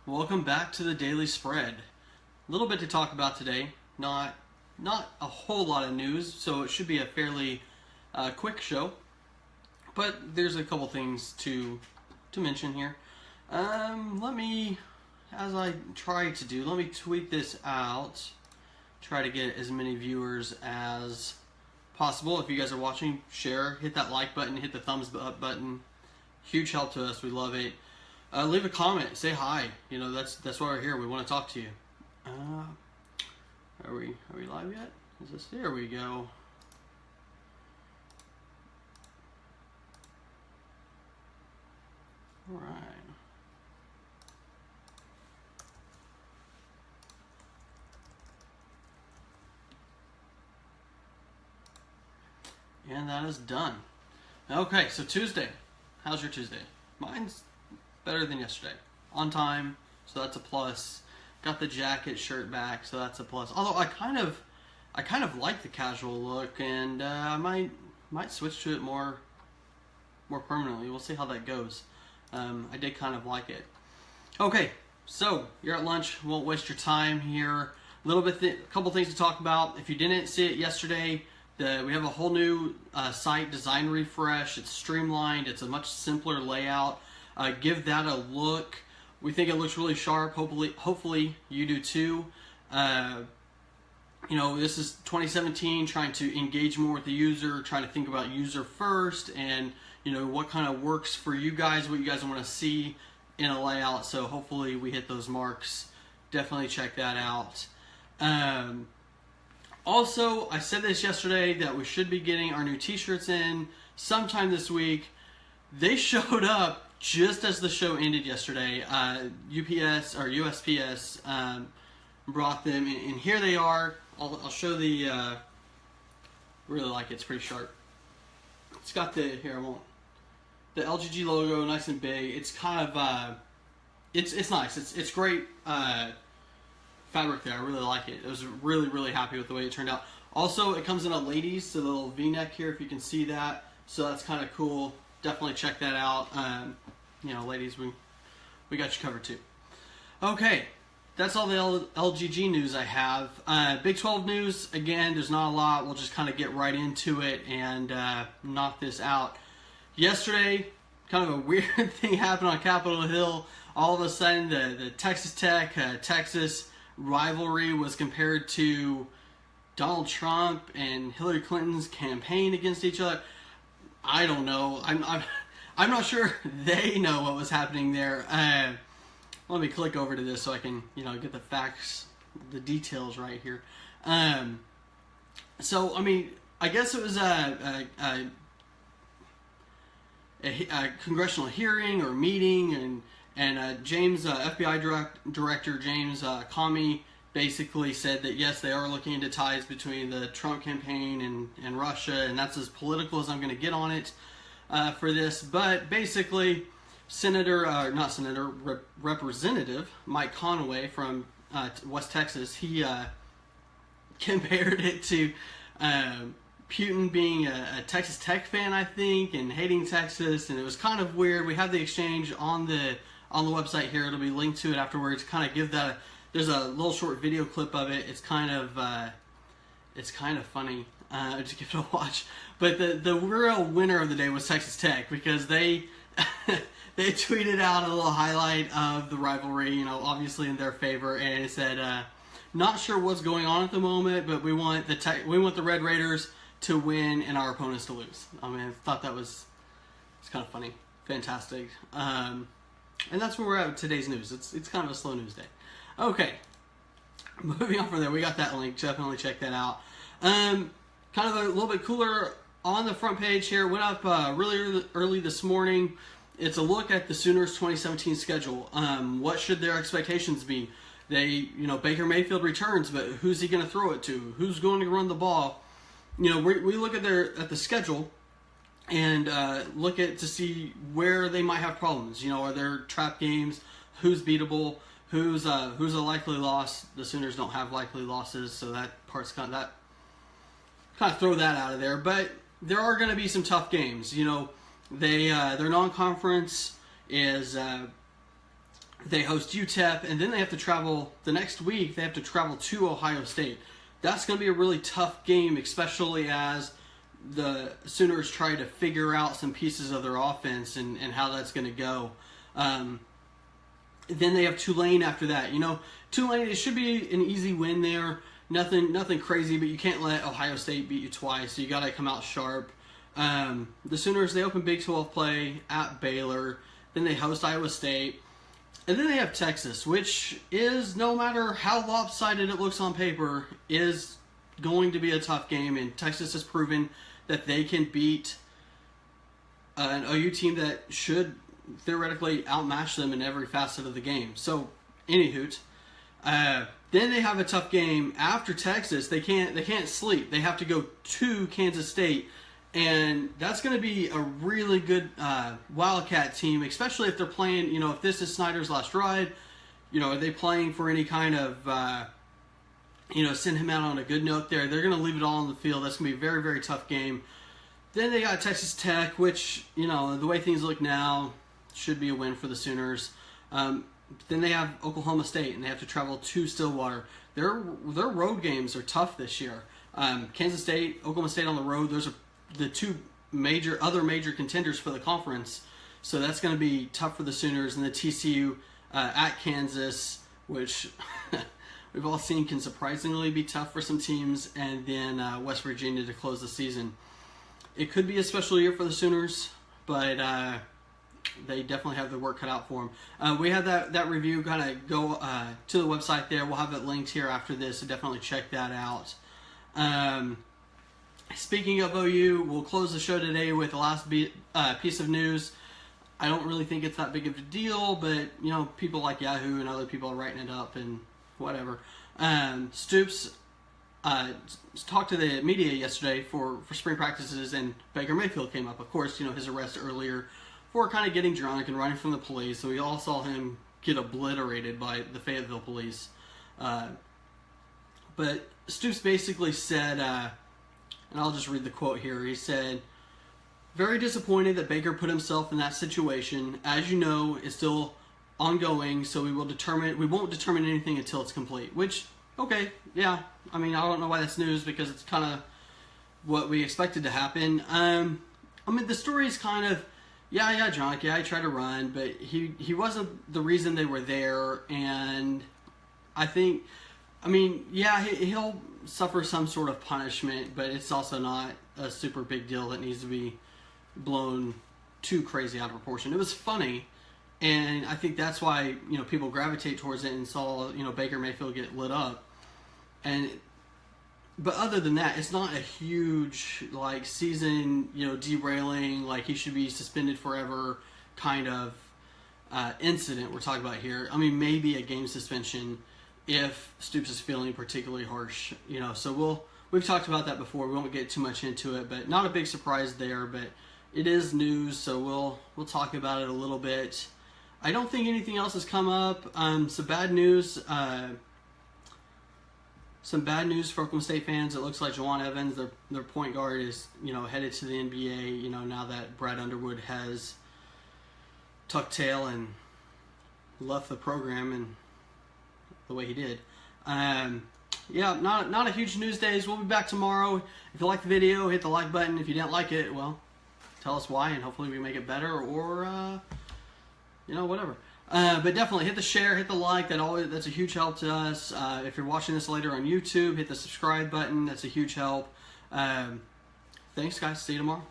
Welcome back to the Daily Spread. A little bit to talk about today. Not a whole lot of news, so it should be a fairly quick show. But there's a couple things to mention here. Let me, as I try to do, let me tweet this out. Try to get as many viewers as possible. If you guys are watching, share, hit that like button, hit the thumbs up button. Huge help to us. We love it. Leave a comment. Say hi. You know, that's why we're here. We want to talk to you. Are we live yet? Is this? There we go. All right. And that is done. Okay, so Tuesday. How's your Tuesday? Mine's better than yesterday. On time, so that's a plus. Got the jacket, shirt back, so that's a plus. Although I kind of like the casual look, and I might switch to it more permanently. We'll see how that goes. I did kind of like it. Okay, so you're at lunch. Won't waste your time here. A couple things to talk about. If you didn't see it yesterday, we have a whole new site design refresh. It's streamlined. It's a much simpler layout. Give that a look. We think it looks really sharp. Hopefully you do too. You know, this is 2017, trying to engage more with the user, trying to think about user first, and you know what kind of works for you guys, what you guys want to see in a layout. So hopefully we hit those marks. Definitely check that out. Also, I said this yesterday that we should be getting our new t-shirts in sometime this week. They showed up just as the show ended yesterday. UPS or USPS brought them, and here they are. I'll show the. Really like it. It's pretty sharp. It's got the the LGG logo, nice and big. It's kind of it's nice. It's great fabric there. I really like it. I was really happy with the way it turned out. Also, it comes in a ladies, so the little V-neck here, if you can see that. So that's kind of cool. Definitely check that out. You know, ladies, we got you covered too. Okay, that's all the LGG news I have. Big 12 news, again, there's not a lot. We'll just kind of get right into it and knock this out. Yesterday, kind of a weird thing happened on Capitol Hill. All of a sudden, the Texas Tech, Texas rivalry was compared to Donald Trump and Hillary Clinton's campaign against each other. I don't know. I'm not sure they know what was happening there. Let me click over to this so I can, get the facts, the details right here. So, I mean, I guess it was a congressional hearing or meeting, and James, FBI Director James Comey basically said that yes, they are looking into ties between the Trump campaign and Russia, and that's as political as I'm going to get on it for this. But basically, Representative Mike Conaway from West Texas, he compared it to Putin being a Texas Tech fan, I think, and hating Texas, and it was kind of weird. We have the exchange on the website here. It'll be linked to it afterwards. Kind of give that. There's a little short video clip of it. It's kind of funny to give it a watch. But the real winner of the day was Texas Tech, because they they tweeted out a little highlight of the rivalry, obviously in their favor, and it said, "Not sure what's going on at the moment, but we want the Red Raiders to win and our opponents to lose." I mean, I thought it's kind of funny, fantastic, and that's where we're at with today's news. It's kind of a slow news day. Okay, moving on from there, we got that link. Definitely check that out. Kind of a little bit cooler on the front page here. Went up really early this morning. It's a look at the Sooners' 2017 schedule. What should their expectations be? Baker Mayfield returns, but who's he going to throw it to? Who's going to run the ball? We look at the schedule and look to see where they might have problems. Are there trap games? Who's beatable? Who's a likely loss? The Sooners don't have likely losses, so that part's kind of throw that out of there. But there are going to be some tough games. Their non-conference is They host UTEP, and then they have to travel the next week. They have to travel to Ohio State. That's going to be a really tough game, especially as the Sooners try to figure out some pieces of their offense and how that's going to go. Then they have Tulane after that. Tulane, it should be an easy win there. Nothing crazy, but you can't let Ohio State beat you twice, so you got to come out sharp. The Sooners, they open Big 12 play at Baylor. Then they host Iowa State. And then they have Texas, which is, no matter how lopsided it looks on paper, is going to be a tough game. And Texas has proven that they can beat an OU team that should theoretically outmatch them in every facet of the game. So, anywho, then they have a tough game after Texas. They can't sleep. They have to go to Kansas State. And that's going to be a really good Wildcat team, especially if they're playing, if this is Snyder's last ride, are they playing for any kind of, send him out on a good note there. They're going to leave it all on the field. That's going to be a very, very tough game. Then they got Texas Tech, which, the way things look now, should be a win for the Sooners. Then they have Oklahoma State, and they have to travel to Stillwater. Their road games are tough this year. Kansas State, Oklahoma State on the road, those are the two other major contenders for the conference, so that's going to be tough for the Sooners. And the TCU at Kansas, which we've all seen can surprisingly be tough for some teams, and then West Virginia to close the season. It could be a special year for the Sooners, but they definitely have their work cut out for them. We have that review. Kind of go to the website there. We'll have it linked here after this, so definitely check that out. Speaking of OU, we'll close the show today with the last piece of news. I don't really think it's that big of a deal, but people like Yahoo and other people are writing it up and whatever. Stoops talked to the media yesterday for spring practices, and Baker Mayfield came up. Of course, his arrest earlier for kind of getting drunk and running from the police. So we all saw him get obliterated by the Fayetteville police. But Stoops basically said, and I'll just read the quote here. He said, "Very disappointed that Baker put himself in that situation. As you know, it's still ongoing, so we won't determine anything until it's complete." Which, okay, yeah. I mean, I don't know why that's news, because it's kind of what we expected to happen. The story is kind of, yeah, he got drunk, yeah, he tried to run, but he wasn't the reason they were there, and I think, yeah, he'll suffer some sort of punishment, but it's also not a super big deal that needs to be blown too crazy out of proportion. It was funny, and I think that's why people gravitate towards it and saw Baker Mayfield get lit up. But other than that, it's not a huge season derailing, he should be suspended forever kind of incident we're talking about here. Maybe a game suspension if Stoops is feeling particularly harsh, so we've talked about that before. We won't get too much into it, but not a big surprise there, but it is news, so we'll talk about it a little bit. I don't think anything else has come up. Some bad news for Oklahoma State fans. It looks like Juwan Evans, their point guard, is headed to the NBA, now that Brad Underwood has tucked tail and left the program and the way he did. Yeah, not a huge news days. We'll be back tomorrow. If you like the video, hit the like button. If you didn't like it, well, tell us why, and hopefully we make it better, or whatever. But definitely hit the share, hit the like. That's a huge help to us. If you're watching this later on YouTube, hit the subscribe button. That's a huge help. Thanks, guys. See you tomorrow.